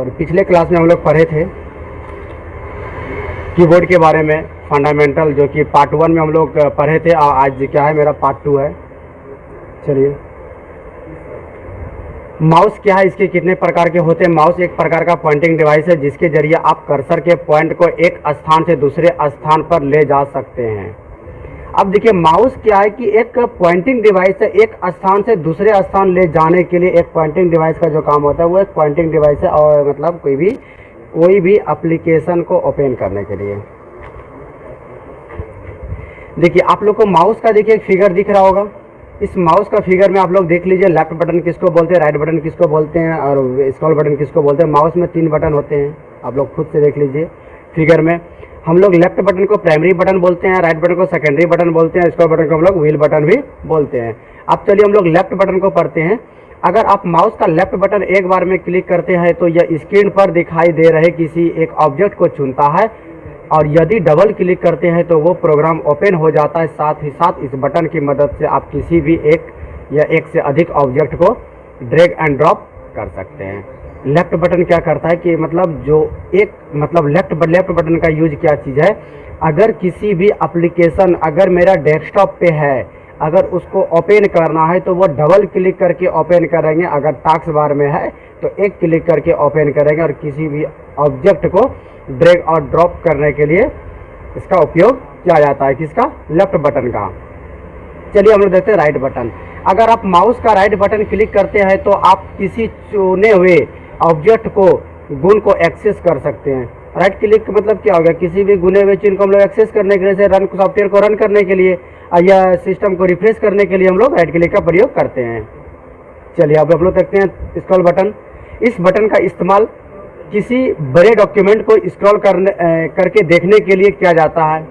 और पिछले क्लास में हम लोग पढ़े थे कीबोर्ड के बारे में फंडामेंटल, जो कि पार्ट 1 में हम लोग पढ़े थे। आज क्या है, मेरा पार्ट 2 है। चलिए, माउस क्या है, इसके कितने प्रकार के होते हैं। माउस एक प्रकार का पॉइंटिंग डिवाइस है जिसके जरिए आप कर्सर के पॉइंट को एक स्थान से दूसरे स्थान पर ले जा सकते हैं। अब देखिए, माउस क्या है कि एक पॉइंटिंग डिवाइस है, एक स्थान से दूसरे स्थान ले जाने के लिए एक पॉइंटिंग डिवाइस का जो काम होता है वो एक पॉइंटिंग डिवाइस है, और मतलब कोई भी एप्लीकेशन को ओपन करने के लिए। देखिए, आप लोग को माउस का देखिए एक फिगर दिख रहा होगा। इस माउस का फिगर में आप लोग देख लीजिए, लेफ्ट बटन किसको बोलते हैं, राइट बटन किसको बोलते हैं, और स्क्रॉल बटन किसको बोलते हैं। माउस में 3 बटन होते हैं, आप लोग खुद से देख लीजिए फिगर में। हम लोग लेफ्ट बटन को प्राइमरी बटन बोलते हैं, राइट बटन को सेकेंडरी बटन बोलते हैं, स्क्रॉल बटन को हम लोग व्हील बटन भी बोलते हैं। अब चलिए हम लोग लेफ्ट बटन को पढ़ते हैं। अगर आप माउस का लेफ्ट बटन एक बार में क्लिक करते हैं तो यह स्क्रीन पर दिखाई दे रहे किसी एक ऑब्जेक्ट को चुनता है, और यदि डबल क्लिक करते हैं तो वो प्रोग्राम ओपन हो जाता है। साथ ही साथ इस बटन की मदद से आप किसी भी एक या एक से अधिक ऑब्जेक्ट को ड्रैग एंड ड्रॉप कर सकते हैं। लेफ्ट बटन क्या करता है कि लेफ्ट बटन का यूज क्या चीज़ है, अगर किसी भी एप्लीकेशन अगर मेरा डेस्कटॉप पे है, अगर उसको ओपन करना है तो वो डबल क्लिक करके ओपन करेंगे। अगर टास्क बार में है तो एक क्लिक करके ओपन करेंगे, और किसी भी ऑब्जेक्ट को ड्रैग और ड्रॉप करने के लिए इसका उपयोग किया जाता है, किसका, लेफ्ट बटन का। चलिए हम लोग देखते हैं राइट बटन। अगर आप माउस का राइट बटन क्लिक करते हैं तो आप किसी चुने हुए ऑब्जेक्ट को गुण को एक्सेस कर सकते हैं। राइट क्लिक मतलब क्या होगा, किसी भी गुने हुए चिन्ह को हम लोग एक्सेस करने के लिए, जैसे रन सॉफ्टवेयर को रन करने के लिए या सिस्टम को रिफ्रेश करने के लिए हम लोग राइट क्लिक का प्रयोग करते हैं। चलिए अब आप लोग देखते हैं स्क्रॉल बटन। इस बटन का इस्तेमाल किसी बड़े डॉक्यूमेंट को स्क्रॉल करके देखने के लिए किया जाता है।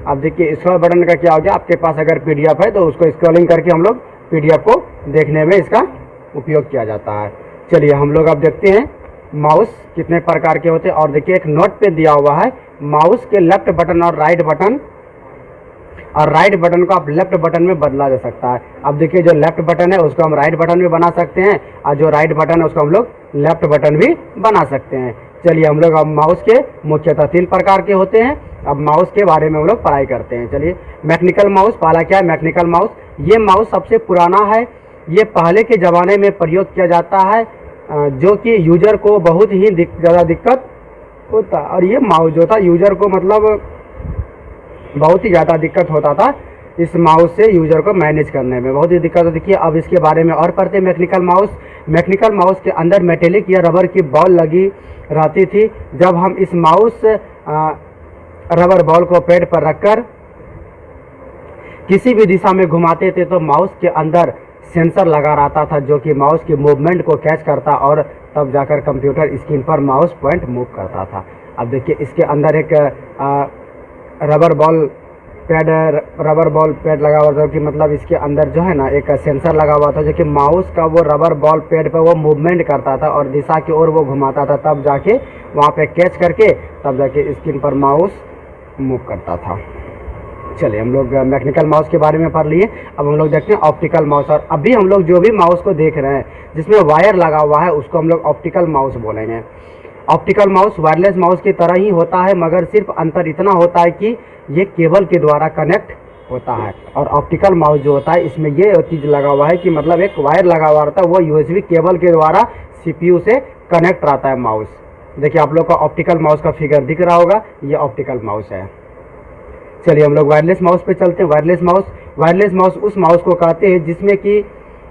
अब देखिए, स्क्रॉल बटन का क्या हो गया, आपके पास अगर PDF है तो उसको स्क्रॉलिंग करके हम लोग PDF को देखने में इसका उपयोग किया जाता है। चलिए हम लोग अब देखते हैं माउस कितने प्रकार के होते हैं। और देखिए, एक नोट पे दिया हुआ है माउस के लेफ्ट बटन और राइट बटन को आप लेफ्ट बटन में बदला जा सकता है। अब देखिए, जो लेफ्ट बटन है उसको हम राइट बटन में बना सकते हैं, और जो राइट बटन है उसको हम लोग लेफ्ट बटन भी बना सकते हैं। चलिए हम लोग अब माउस के मुख्यतः 3 प्रकार के होते हैं। अब माउस के बारे में हम लोग पढ़ाई करते हैं। चलिए, मैकेनिकल माउस। पहला क्या है, मैकेनिकल माउस। ये माउस सबसे पुराना है। ये पहले के ज़माने में प्रयोग किया जाता है, जो कि यूजर को बहुत ही ज़्यादा दिक्कत होता, और ये माउस जो था यूजर को मतलब बहुत ही ज़्यादा दिक्कत होता था। इस माउस से यूजर को मैनेज करने में बहुत ही दिक्कत होती थी। अब इसके बारे में और पढ़ते हैं। Mechanical mouse. मैकेनिकल माउस के अंदर मेटेलिक या रबर की बॉल लगी रहती थी। जब हम इस माउस रबर बॉल को पैड पर रखकर किसी भी दिशा में घुमाते थे तो माउस के अंदर सेंसर लगा रहता था, जो कि माउस की मूवमेंट को कैच करता, और तब जाकर कंप्यूटर स्क्रीन पर माउस पॉइंट मूव करता था। अब देखिए, इसके अंदर एक रबर बॉल पैड लगा हुआ था, कि मतलब इसके अंदर जो है ना एक सेंसर लगा हुआ था, जो कि माउस का वो रबर बॉल पैड पे वो मूवमेंट करता था और दिशा की ओर वो घुमाता था, तब जाके वहाँ पे कैच करके तब जाके स्क्रीन पर माउस मूव करता था। चलिए हम लोग मैकेनिकल माउस के बारे में पढ़ लिए। अब हम लोग देखते हैं ऑप्टिकल माउस। और अभी हम लोग जो भी माउस को देख रहे हैं जिसमें वायर लगा हुआ है उसको हम लोग ऑप्टिकल माउस बोलेंगे। ऑप्टिकल माउस वायरलेस माउस की तरह ही होता है, मगर सिर्फ अंतर इतना होता है कि ये केबल के द्वारा कनेक्ट होता है, और ऑप्टिकल माउस जो होता है इसमें ये चीज़ लगा हुआ है कि मतलब एक वायर लगा हुआ रहता है, वो USB केबल के द्वारा CPU से कनेक्ट रहता है माउस। देखिए, आप लोग का ऑप्टिकल माउस का फिगर दिख रहा होगा, ये ऑप्टिकल माउस है। चलिए हम लोग वायरलेस माउस पे चलते हैं। वायरलेस माउस उस माउस को कहते हैं जिसमें कि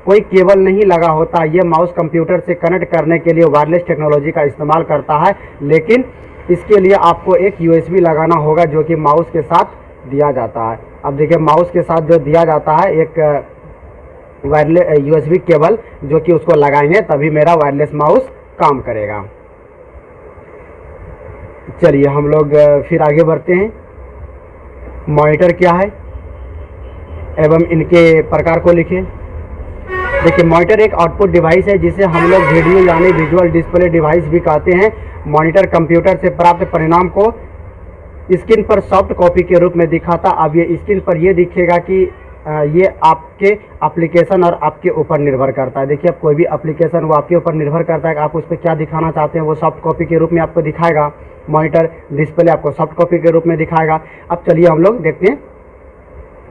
कोई केबल नहीं लगा होता। ये माउस कंप्यूटर से कनेक्ट करने के लिए वायरलेस टेक्नोलॉजी का इस्तेमाल करता है, लेकिन इसके लिए आपको एक USB लगाना होगा, जो कि माउस के साथ दिया जाता है। अब देखिए, माउस के साथ जो दिया जाता है एक वायरलेस USB केबल, जो कि उसको लगाएंगे तभी मेरा वायरलेस माउस काम करेगा। चलिए हम लोग फिर आगे बढ़ते हैं। मॉनिटर क्या है एवं इनके प्रकार को लिखें। देखिए, मॉनिटर एक आउटपुट डिवाइस है जिसे हम लोग वीडियो यानी विजुअल डिस्प्ले डिवाइस भी कहते हैं। मॉनिटर कंप्यूटर से प्राप्त परिणाम को स्क्रीन पर सॉफ्ट कॉपी के रूप में दिखाता। अब ये स्क्रीन पर ये दिखेगा कि ये आपके एप्लीकेशन और आपके ऊपर निर्भर करता है। देखिए, अब कोई भी एप्लीकेशन वो आपके ऊपर निर्भर करता है कि आप उस पर क्या दिखाना चाहते हैं। वो सॉफ्ट कॉपी के रूप में आपको दिखाएगा, मॉनिटर डिस्प्ले आपको सॉफ्ट कॉपी के रूप में दिखाएगा। अब चलिए हम लोग देखते हैं,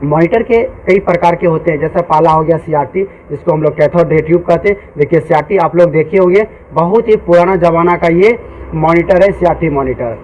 मॉनिटर के कई प्रकार के होते हैं। जैसे पहला हो गया सीआरटी, जिसको हम लोग कैथोड रे ट्यूब कहते हैं। देखिए सीआरटी आप लोग देखे होंगे, बहुत ही पुराना ज़माना का ये मॉनिटर है सीआरटी मॉनिटर।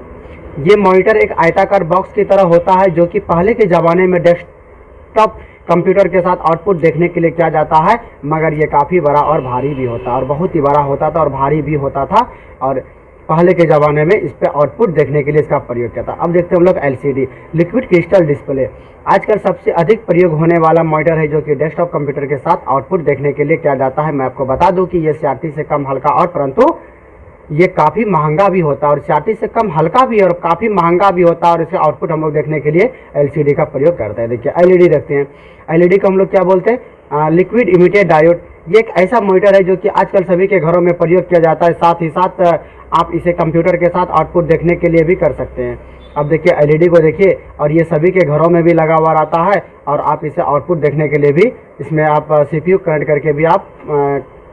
ये मॉनिटर एक आयताकार बॉक्स की तरह होता है, जो कि पहले के ज़माने में डेस्कटॉप कंप्यूटर के साथ आउटपुट देखने के लिए किया जाता है, मगर ये काफ़ी बड़ा और भारी भी होता है, और बहुत ही बड़ा होता था और भारी भी होता था, और पहले के ज़माने में इस पर आउटपुट देखने के लिए इसका प्रयोग किया था। अब देखते हैं हम लोग एलसीडी, लिक्विड क्रिस्टल डिस्प्ले। आजकल सबसे अधिक प्रयोग होने वाला मॉनिटर है, जो कि डेस्कटॉप कंप्यूटर के साथ आउटपुट देखने के लिए किया जाता है। मैं आपको बता दूं कि ये सीआरटी से कम हल्का, और परंतु ये काफ़ी महंगा भी होता है, और सीआरटी से कम हल्का भी और काफ़ी महंगा भी होता है, और इसका आउटपुट हम लोग देखने के लिए एलसीडी का प्रयोग करते हैं। देखिए एलईडी देखते हैं, एलईडी को हम लोग क्या बोलते हैं, लिक्विड इमिटेड डायोड। ये एक ऐसा मॉनिटर है जो कि आजकल सभी के घरों में प्रयोग किया जाता है। साथ ही साथ आप इसे कंप्यूटर के साथ आउटपुट देखने के लिए भी कर सकते हैं। अब देखिए एलईडी को देखिए, और ये सभी के घरों में भी लगा हुआ रहता है, और आप इसे आउटपुट देखने के लिए भी इसमें आप सीपीयू कनेक्ट करके भी आप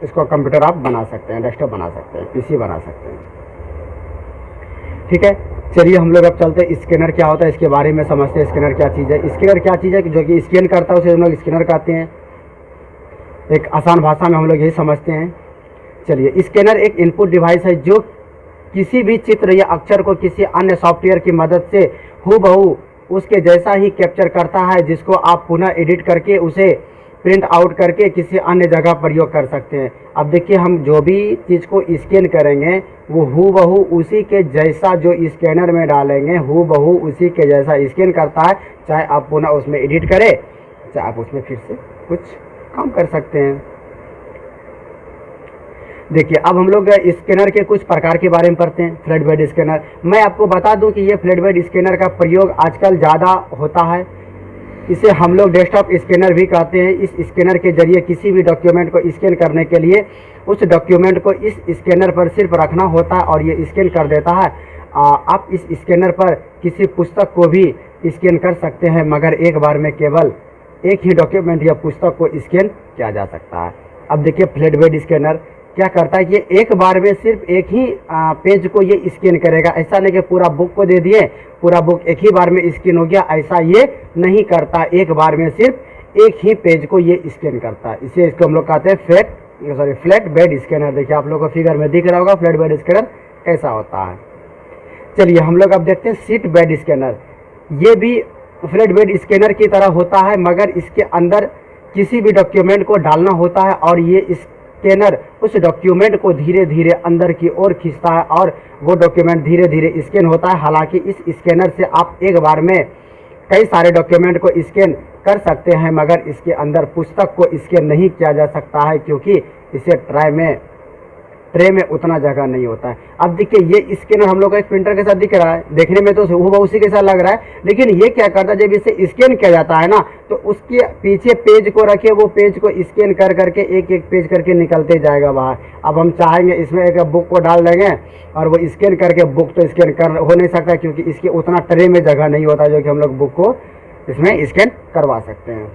इसको कंप्यूटर आप बना सकते हैं, डेस्कटॉप बना सकते हैं, पीसी बना सकते हैं। ठीक है, चलिए हम लोग अब चलते हैं स्कैनर क्या होता है इसके बारे में समझते हैं। स्कैनर क्या चीज़ है, स्कैनर क्या चीज़ है जो कि स्कैन करता है उसे हम लोग स्कैनर कहते हैं। एक आसान भाषा में हम लोग यही समझते हैं। चलिए, स्कैनर एक इनपुट डिवाइस है जो किसी भी चित्र या अक्षर को किसी अन्य सॉफ्टवेयर की मदद से हूबहू उसके जैसा ही कैप्चर करता है, जिसको आप पुनः एडिट करके उसे प्रिंट आउट करके किसी अन्य जगह प्रयोग कर सकते हैं। अब देखिए, हम जो भी चीज़ को स्कैन करेंगे वो हूबहू उसी के जैसा जो स्कैनर में डालेंगे, हूबहू उसी के जैसा स्कैन करता है। चाहे आप पुनः उसमें एडिट करें, चाहे आप उसमें फिर से कुछ काम कर सकते हैं। देखिए, अब हम लोग स्कैनर के कुछ प्रकार के बारे में पढ़ते हैं। फ्लैट बेड स्कैनर, मैं आपको बता दूं कि ये फ्लैट बेड स्कैनर का प्रयोग आजकल ज़्यादा होता है। इसे हम लोग डेस्कटॉप स्कैनर भी कहते हैं। इस स्कैनर के जरिए किसी भी डॉक्यूमेंट को स्कैन करने के लिए उस डॉक्यूमेंट को इस स्कैनर पर सिर्फ रखना होता है और ये स्कैन कर देता है। आप इस स्कैनर पर किसी पुस्तक को भी स्कैन कर सकते हैं, मगर एक बार में केवल एक ही डॉक्यूमेंट या पुस्तक को स्कैन किया जा सकता है। अब देखिए, फ्लैट बेड स्कैनर क्या करता है, ये एक बार में सिर्फ एक ही पेज को ये स्कैन करेगा। ऐसा नहीं कि पूरा बुक को दे दिए, पूरा बुक एक ही बार में स्कैन हो गया, ऐसा ये नहीं करता। एक बार में सिर्फ एक ही पेज को ये स्कैन करता है। इसे इसको हम लोग कहते हैं फ्लैट बेड स्कैनर। देखिए, आप लोगों को फिगर में दिख रहा होगा फ्लैट बेड स्कैनर कैसा होता है। चलिए हम लोग अब देखते हैं सीट बेड स्कैनर। ये भी फ्लैट बेड स्कैनर की तरह होता है, मगर इसके अंदर किसी भी डॉक्यूमेंट को डालना होता है, और ये स्कैनर उस डॉक्यूमेंट को धीरे धीरे अंदर की ओर खींचता है, और वो डॉक्यूमेंट धीरे धीरे स्कैन होता है। हालांकि इस स्कैनर से आप एक बार में कई सारे डॉक्यूमेंट को स्कैन कर सकते हैं, मगर इसके अंदर पुस्तक को स्कैन नहीं किया जा सकता है, क्योंकि इसे ट्रे में उतना जगह नहीं होता है। अब देखिए, ये स्कैनर हम लोग का एक प्रिंटर के साथ दिख रहा है, देखने में तो वो उसी के साथ लग रहा है, लेकिन ये क्या करता है, जब इसे स्कैन किया जाता है ना, तो उसके पीछे पेज को रखे, वो पेज को स्कैन कर करके एक एक पेज करके निकलते जाएगा बाहर। अब हम चाहेंगे इसमें एक बुक को डाल देंगे, और वो स्कैन करके बुक तो स्कैन कर हो नहीं सकता, क्योंकि इसके उतना ट्रे में जगह नहीं होता जो कि हम लोग बुक को इसमें स्कैन करवा सकते हैं।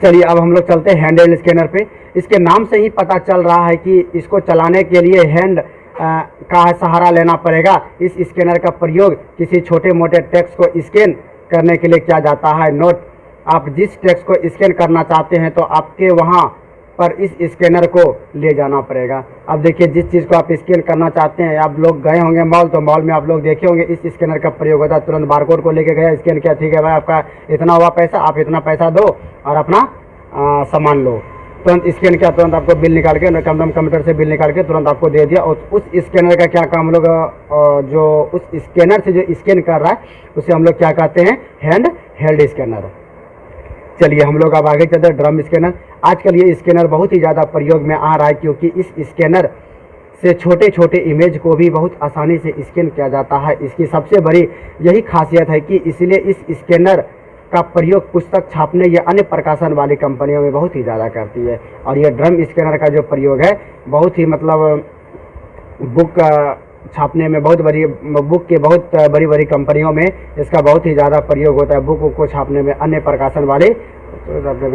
चलिए अब हम लोग चलते हैं हैंडहेल्ड स्कैनर पे। इसके नाम से ही पता चल रहा है कि इसको चलाने के लिए हैंड का सहारा लेना पड़ेगा। इस स्कैनर का प्रयोग किसी छोटे मोटे टेक्स्ट को स्कैन करने के लिए किया जाता है। नोट, आप जिस टेक्स्ट को स्कैन करना चाहते हैं तो आपके वहाँ पर इस स्कैनर को ले जाना पड़ेगा। अब देखिए, जिस चीज़ को आप स्कैन करना चाहते हैं, आप लोग गए होंगे मॉल, तो मॉल में आप लोग देखे होंगे इस स्कैनर का प्रयोग होता है। तुरंत बारकोड को लेके गया, स्कैन किया, ठीक है भाई आपका इतना हुआ पैसा, आप इतना पैसा दो और अपना सामान लो। तुरंत स्कैन किया, तुरंत आपको बिल निकाल के कंप्यूटर से बिल निकाल के तुरंत आपको दे दिया। और उस स्कैनर का क्या काम, हम लोग जो उस स्कैनर से जो स्कैन कर रहा है उसे हम लोग क्या कहते हैं, हैंड हेल्ड स्कैनर। चलिए हम लोग अब आगे चलते हैं ड्रम स्कैनर। आजकल ये स्कैनर बहुत ही ज़्यादा प्रयोग में आ रहा है, क्योंकि इस स्कैनर से छोटे छोटे इमेज को भी बहुत आसानी से स्कैन किया जाता है। इसकी सबसे बड़ी यही खासियत है कि इसलिए इस स्कैनर का प्रयोग पुस्तक छापने या अन्य प्रकाशन वाली कंपनियों में बहुत ही ज़्यादा करती है। और यह ड्रम स्कैनर का जो प्रयोग है बहुत ही मतलब बुक छापने में बहुत बड़ी बुक के बहुत बड़ी बड़ी कंपनियों में इसका बहुत ही ज़्यादा प्रयोग होता है। बुक को छापने में अन्य प्रकाशन वाले,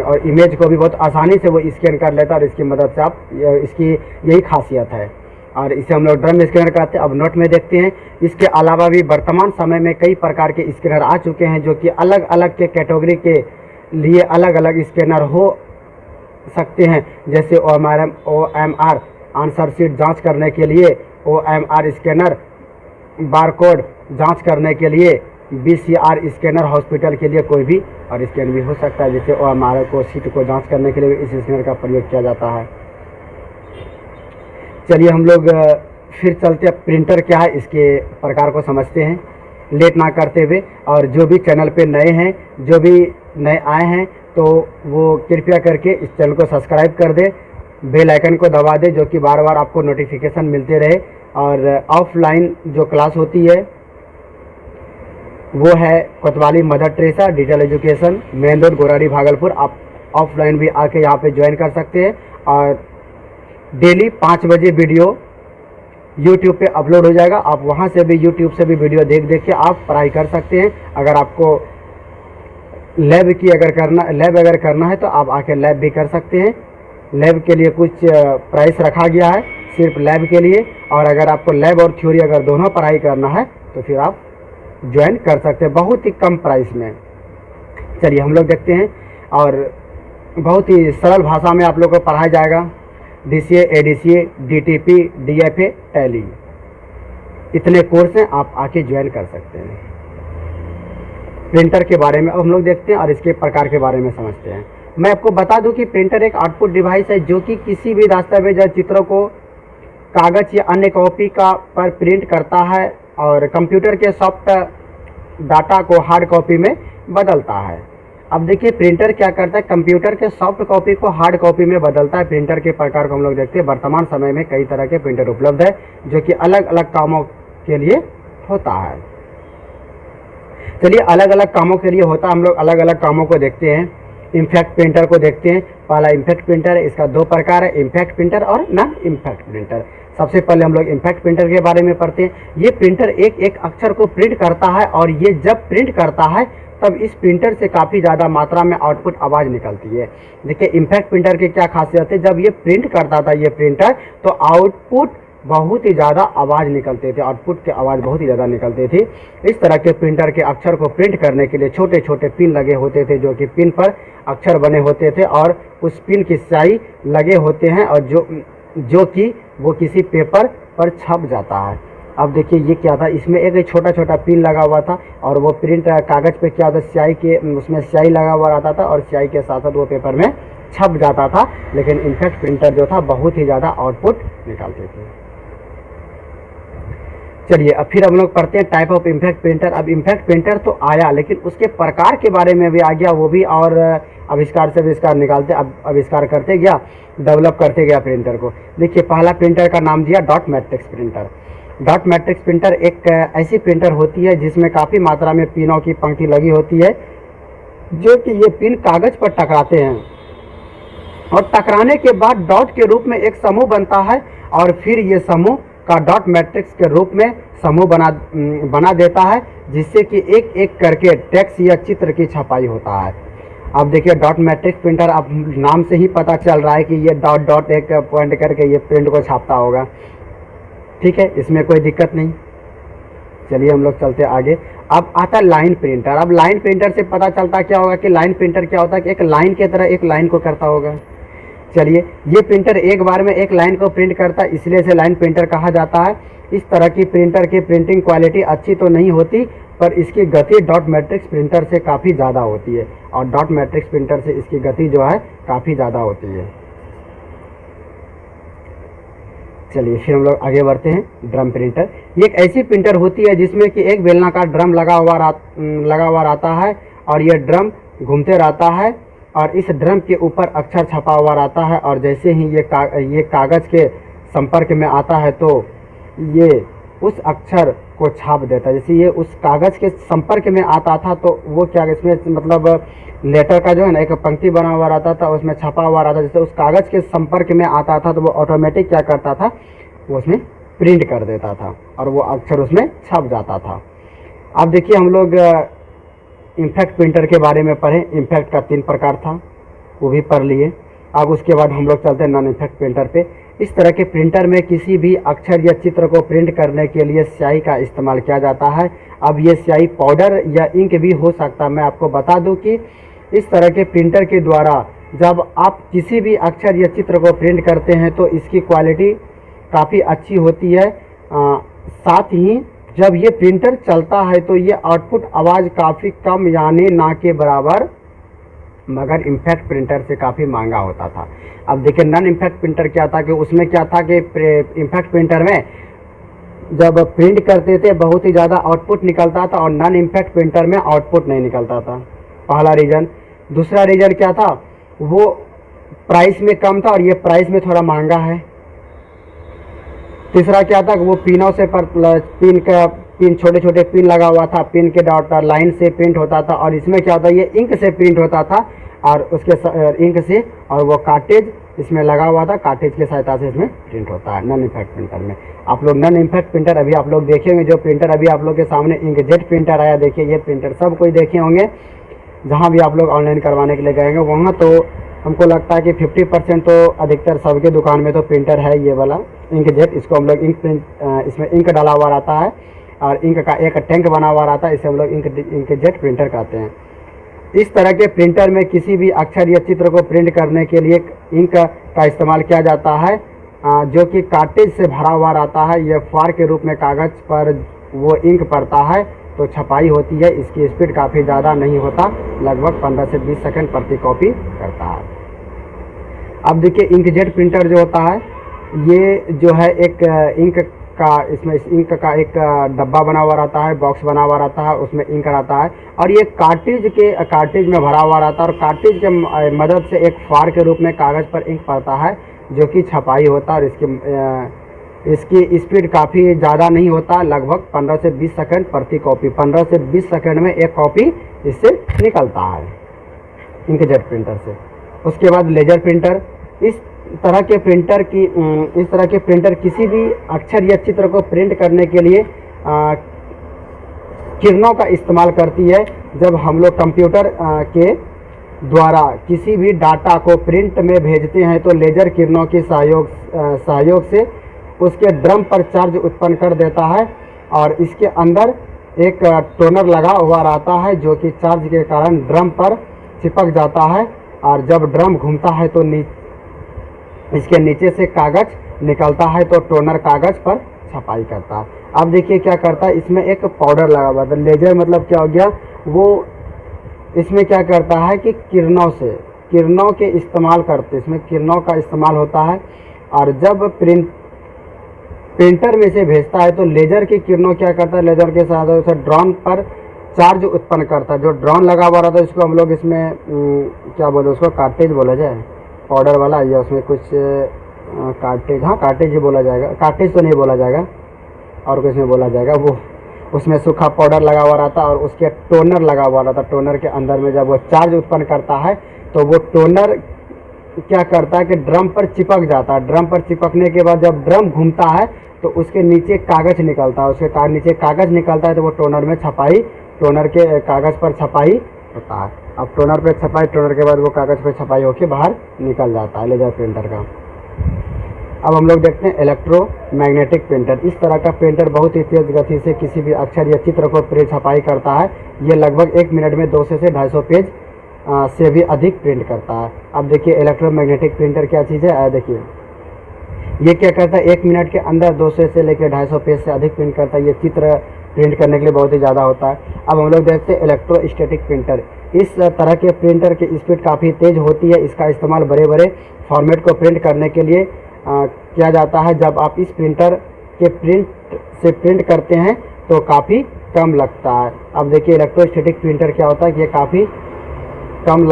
और इमेज को भी बहुत आसानी से वो स्कैन कर लेता है और इसकी मदद से आप, इसकी यही खासियत है। और इसे हम लोग ड्रम स्कैनर कहते हैं। अब नोट में देखते हैं, इसके अलावा भी वर्तमान समय में कई प्रकार के स्कैनर आ चुके हैं जो कि अलग अलग के कैटेगरी के लिए अलग अलग स्कैनर हो सकते हैं। जैसे OMR आंसर शीट जांच करने के लिए OMR स्कैनर, बारकोड जांच करने के लिए BCR स्कैनर, हॉस्पिटल के लिए कोई भी और स्कैन भी हो सकता है। जैसे OMR को सीट को जांच करने के लिए इस स्कैनर का प्रयोग किया जाता है। चलिए हम लोग फिर चलते हैं, प्रिंटर क्या है इसके प्रकार को समझते हैं लेट ना करते हुए। और जो भी चैनल पे नए हैं, जो भी नए आए हैं, तो वो कृपया करके इस चैनल को सब्सक्राइब कर दे, बेल आइकन को दबा दे, जो कि बार बार आपको नोटिफिकेशन मिलते रहे। और ऑफलाइन जो क्लास होती है वो है Kotwali Mother Teresa digital education, main road, Gorari, Bhagalpur. आप ऑफलाइन भी आके यहाँ पे ज्वाइन कर सकते हैं। और डेली 5 बजे वीडियो यूट्यूब पे अपलोड हो जाएगा। आप वहाँ से भी, यूट्यूब से भी वीडियो देख के आप पढ़ाई कर सकते हैं। अगर आपको लैब अगर करना है तो आप आके लैब भी कर सकते हैं। लैब के लिए कुछ प्राइस रखा गया है सिर्फ लैब के लिए। और अगर आपको लैब और थ्योरी अगर दोनों पढ़ाई करना है तो फिर आप ज्वाइन कर सकते हैं बहुत ही कम प्राइस में। चलिए हम लोग देखते हैं, और बहुत ही सरल भाषा में आप लोग को पढ़ाया जाएगा। DCA, ADCA, DTP, DFA, tally, इतने कोर्स हैं, आप आके ज्वाइन कर सकते हैं। प्रिंटर के बारे में अब हम लोग देखते हैं और इसके प्रकार के बारे में समझते हैं। मैं आपको बता दूं कि प्रिंटर एक आउटपुट डिवाइस है जो कि किसी भी दस्तावेज या चित्रों को कागज या अन्य कॉपी का पर प्रिंट करता है और कंप्यूटर के सॉफ्ट डाटा को हार्ड कॉपी में बदलता है। अब देखिए प्रिंटर क्या करता है, कंप्यूटर के सॉफ्ट कॉपी को हार्ड कॉपी में बदलता है। प्रिंटर के प्रकार को हम लोग देखते हैं। वर्तमान समय में कई तरह के प्रिंटर उपलब्ध है जो कि अलग अलग कामों के लिए होता है। चलिए अलग अलग कामों के लिए होता है, हम लोग अलग अलग कामों को देखते हैं। इम्पैक्ट प्रिंटर को देखते हैं। पहला इम्पैक्ट प्रिंटर है, इसका 2 प्रकार है, इम्पैक्ट प्रिंटर और नॉन इम्पैक्ट प्रिंटर। सबसे पहले हम लोग इम्पैक्ट प्रिंटर के बारे में पढ़ते हैं। ये प्रिंटर एक एक अक्षर को प्रिंट करता है और ये जब प्रिंट करता है तब इस प्रिंटर से काफ़ी ज़्यादा मात्रा में आउटपुट आवाज़ निकलती है। देखिए इम्पैक्ट प्रिंटर की क्या खासियत है, जब ये प्रिंट करता था ये प्रिंटर तो आउटपुट बहुत ही ज़्यादा आवाज़ निकलते थे, आउटपुट की आवाज़ बहुत ही ज़्यादा निकलती थी। इस तरह के प्रिंटर के अक्षर को प्रिंट करने के लिए छोटे छोटे पिन लगे होते थे जो कि पिन पर अक्षर बने होते थे और उस पिन की स्याही लगे होते हैं और जो कि वो किसी पेपर पर छप जाता है। अब देखिए ये क्या था, इसमें एक छोटा छोटा पिन लगा हुआ था और वो प्रिंट कागज़ पे क्या होता, स्याही के उसमें स्याही लगा हुआ रहता था और स्याही के साथ साथ वो पेपर में छप जाता था। लेकिन इम्पैक्ट प्रिंटर जो था बहुत ही ज़्यादा आउटपुट निकालते थे। चलिए अब फिर हम लोग पढ़ते हैं टाइप ऑफ इम्पैक्ट प्रिंटर। अब इम्पैक्ट प्रिंटर तो आया लेकिन उसके प्रकार के बारे में भी आ गया, वो भी और आविष्कार से आविष्कार निकालते, अब आविष्कार करते गया, डेवलप करते गया प्रिंटर को। देखिए पहला प्रिंटर का नाम दिया dot matrix printer. Dot matrix printer एक ऐसी प्रिंटर होती है जिसमें काफ़ी मात्रा में पिनों की पंक्ति लगी होती है जो कि ये पिन कागज़ पर टकराते हैं और टकराने के बाद डॉट के रूप में एक समूह बनता है और फिर ये समूह का डॉट मैट्रिक्स के रूप में समूह बना देता है जिससे कि एक एक करके टेक्स्ट या चित्र की छपाई होता है। अब देखिए डॉट मैट्रिक्स प्रिंटर, अब नाम से ही पता चल रहा है कि ये डॉट डॉट एक पॉइंट करके ये प्रिंट को छापता होगा। ठीक है, इसमें कोई दिक्कत नहीं। चलिए हम लोग चलते आगे। अब आता है लाइन प्रिंटर। अब लाइन प्रिंटर से पता चलता क्या होगा कि लाइन प्रिंटर क्या होता है कि एक लाइन की तरह एक लाइन को करता होगा। चलिए ये प्रिंटर एक बार में एक लाइन को प्रिंट करता है, इसलिए इसे लाइन प्रिंटर कहा जाता है। इस तरह की प्रिंटर की प्रिंटिंग क्वालिटी अच्छी तो नहीं होती पर इसकी गति डॉट मैट्रिक्स प्रिंटर से काफ़ी ज़्यादा होती है और डॉट मैट्रिक्स प्रिंटर से इसकी गति जो है काफ़ी ज़्यादा होती है। चलिए फिर हम लोग आगे बढ़ते हैं। ड्रम प्रिंटर, ये एक ऐसी प्रिंटर होती है जिसमें कि एक बेलनाकार ड्रम लगा हुआ रहता है और ये ड्रम घूमते रहता है और इस ड्रम के ऊपर अक्षर छपा हुआ रहता है और जैसे ही ये कागज़ के संपर्क में आता है तो ये उस अक्षर को छाप देता है। जैसे ये उस कागज़ के संपर्क में आता था तो वो क्या, इसमें मतलब लेटर का जो है ना एक पंक्ति बना हुआ रहता था, उसमें छपा हुआ रहता था। जैसे उस कागज़ के संपर्क में आता था तो वो ऑटोमेटिक क्या करता था, वो उसमें प्रिंट कर देता था और वो अक्षर उसमें छप जाता था। अब देखिए हम लोग इम्पैक्ट प्रिंटर के बारे में पढ़ें। इम्पैक्ट का 3 प्रकार था, वो भी पढ़ लिए। अब उसके बाद हम लोग चलते हैं नॉन इम्पैक्ट प्रिंटर पे। इस तरह के प्रिंटर में किसी भी अक्षर या चित्र को प्रिंट करने के लिए स्याही का इस्तेमाल किया जाता है। अब ये स्याही पाउडर या इंक भी हो सकता है। मैं आपको बता दूं कि इस तरह के प्रिंटर के द्वारा जब आप किसी भी अक्षर या चित्र को प्रिंट करते हैं तो इसकी क्वालिटी काफ़ी अच्छी होती है। साथ ही जब ये प्रिंटर चलता है तो ये आउटपुट आवाज़ काफ़ी कम यानी ना के बराबर, मगर इम्पैक्ट प्रिंटर से काफ़ी महंगा होता था। अब देखिए नॉन इम्पैक्ट प्रिंटर क्या था कि उसमें क्या था कि इम्पैक्ट प्रिंटर में जब प्रिंट करते थे बहुत ही ज़्यादा आउटपुट निकलता था और नॉन इम्पैक्ट प्रिंटर में आउटपुट नहीं निकलता था। पहला रीज़न। दूसरा रीज़न क्या था, वो प्राइस में कम था और ये प्राइस में थोड़ा महंगा है। तीसरा क्या था कि वो पिनों से पिन छोटे छोटे पिन लगा हुआ था, पिन के डॉट लाइन से प्रिंट होता था। और इसमें क्या होता है, ये इंक से प्रिंट होता था और उसके इंक से, और वो कार्टेज इसमें लगा हुआ था, कार्टेज की सहायता से इसमें प्रिंट होता है नॉन इम्पैक्ट प्रिंटर में। आप लोग नॉन इम्पैक्ट प्रिंटर अभी आप लोग देखेंगे, जो प्रिंटर अभी आप लोग के सामने इंकजेट प्रिंटर आया, देखिए ये प्रिंटर सब कोई देखे होंगे। जहाँ भी आप लोग ऑनलाइन करवाने के लिए गएंगे वहाँ तो हमको लगता है कि 50% तो अधिकतर सबके दुकान में तो प्रिंटर है ये वाला इंकजेट। इसको हम लोग इसमें इंक डाला हुआ रहता है और इंक का एक टैंक बना हुआ रहता है, इसे हम लोग इंकजेट प्रिंटर कहते हैं। इस तरह के प्रिंटर में किसी भी अक्षर या चित्र को प्रिंट करने के लिए इंक का इस्तेमाल किया जाता है, जो कि कार्टेज से भरा हुआ रहता है। यह फार के रूप में कागज़ पर वो इंक पड़ता है तो छपाई होती है। इसकी स्पीड काफ़ी ज़्यादा नहीं होता, लगभग 15 से 20 सेकंड प्रति कॉपी करता है। अब देखिए इंकजेट प्रिंटर जो होता है, ये जो है एक इंक का, इसमें इस इंक का एक डब्बा बना हुआ रहता है, बॉक्स बना हुआ रहता है, उसमें इंक रहता है और ये कार्टेज में भरा हुआ रहता है और कार्टेज के मदद से एक फार के रूप में कागज़ पर इंक पड़ता है जो कि छपाई होता है। और इसकी स्पीड काफ़ी ज़्यादा नहीं होता, लगभग 15 से 20 सेकंड प्रति कॉपी। 15 से 20 सेकंड में एक कॉपी इससे निकलता है इंकजेट प्रिंटर से। उसके बाद लेजर प्रिंटर। इस तरह के प्रिंटर किसी भी अक्षर या चित्र को प्रिंट करने के लिए किरणों का इस्तेमाल करती है। जब हम लोग कंप्यूटर के द्वारा किसी भी डाटा को प्रिंट में भेजते हैं तो लेजर किरणों के सहयोग से उसके ड्रम पर चार्ज उत्पन्न कर देता है और इसके अंदर एक टोनर लगा हुआ रहता है जो कि चार्ज के कारण ड्रम पर चिपक जाता है और जब ड्रम घूमता है तो इसके नीचे से कागज़ निकलता है तो टोनर कागज़ पर छपाई करता है। अब देखिए क्या करता है, इसमें एक पाउडर लगा हुआ था। लेजर मतलब क्या हो गया, वो इसमें क्या करता है कि किरणों के इस्तेमाल करते, इसमें किरणों का इस्तेमाल होता है और जब प्रिंटर में से भेजता है तो लेजर की किरणों क्या करता है, लेजर के साथ उसे ड्रोन पर चार्ज उत्पन्न करता है। जो ड्रोन लगा हुआ रहता है इसको हम लोग इसमें क्या बोलते हैं, उसको कार्टेज बोला जाए, पाउडर वाला, या उसमें कुछ कार्टेज, हाँ कार्टेज ही बोला जाएगा, कार्टेज तो नहीं बोला जाएगा और कुछ नहीं बोला जाएगा। वो उसमें सूखा पाउडर लगा हुआ रहता है और उसके टोनर लगा हुआ रहता है। टोनर के अंदर में जब वो चार्ज उत्पन्न करता है तो वो टोनर क्या करता है कि ड्रम पर चिपक जाता है। ड्रम पर चिपकने के बाद जब ड्रम घूमता है तो उसके नीचे कागज़ निकलता है, उसके नीचे कागज़ निकलता है तो वो टोनर में छपाई, टोनर के कागज़ पर छपाई होता है। अब टोनर पे छपाई, टोनर के बाद वो कागज़ पे छपाई होके बाहर निकल जाता है लेजर प्रिंटर का। अब हम लोग देखते हैं इलेक्ट्रोमैग्नेटिक प्रिंटर। इस तरह का प्रिंटर बहुत ही तेज़ गति से किसी भी अक्षर या चित्र को छपाई करता है। ये लगभग 1 मिनट में 200 से 250 पेज से भी अधिक प्रिंट करता है। अब देखिए इलेक्ट्रोमैग्नेटिक प्रिंटर क्या चीज़ है, देखिए ये क्या करता है, 1 मिनट के अंदर 200 से लेकर 250 पेज से अधिक प्रिंट करता है। ये चित्र प्रिंट करने के लिए बहुत ही ज़्यादा होता है। अब हम लोग देखते हैं इलेक्ट्रोस्टैटिक प्रिंटर। इस तरह के प्रिंटर की स्पीड काफ़ी तेज़ होती है। इसका इस्तेमाल बड़े बड़े फॉर्मेट को प्रिंट करने के लिए किया जाता है। जब आप इस प्रिंटर के प्रिंट करते हैं तो काफ़ी कम लगता है। अब देखिए इलेक्ट्रोस्टैटिक प्रिंटर क्या होता है कि ये काफ़ी कम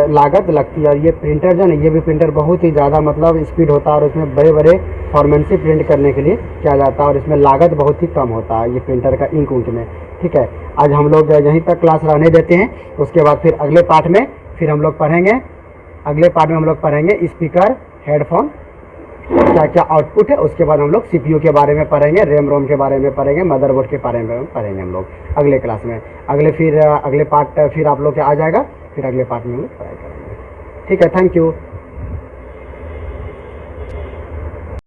लागत लगती है और ये प्रिंटर जो है, ये भी प्रिंटर बहुत ही ज़्यादा मतलब स्पीड होता है और इसमें बड़े बड़े फॉर्मेट से प्रिंट करने के लिए किया जाता है और इसमें लागत बहुत ही कम होता है ये प्रिंटर का इंक में। ठीक है, आज हम लोग यहीं तक क्लास रहने देते हैं। उसके बाद फिर अगले पार्ट में फिर हम लोग पढ़ेंगे, स्पीकर, हेडफोन क्या क्या आउटपुट है, उसके बाद हम लोग सीपीयू के बारे में पढ़ेंगे, रैम रोम के बारे में पढ़ेंगे, मदरबोर्ड के बारे में पढ़ेंगे हम लोग अगले क्लास में। अगले पार्ट फिर आप लोग के आ जाएगा, फिर अगले पार्ट में हम लोग पढ़ाई करेंगे। ठीक है, थैंक यू।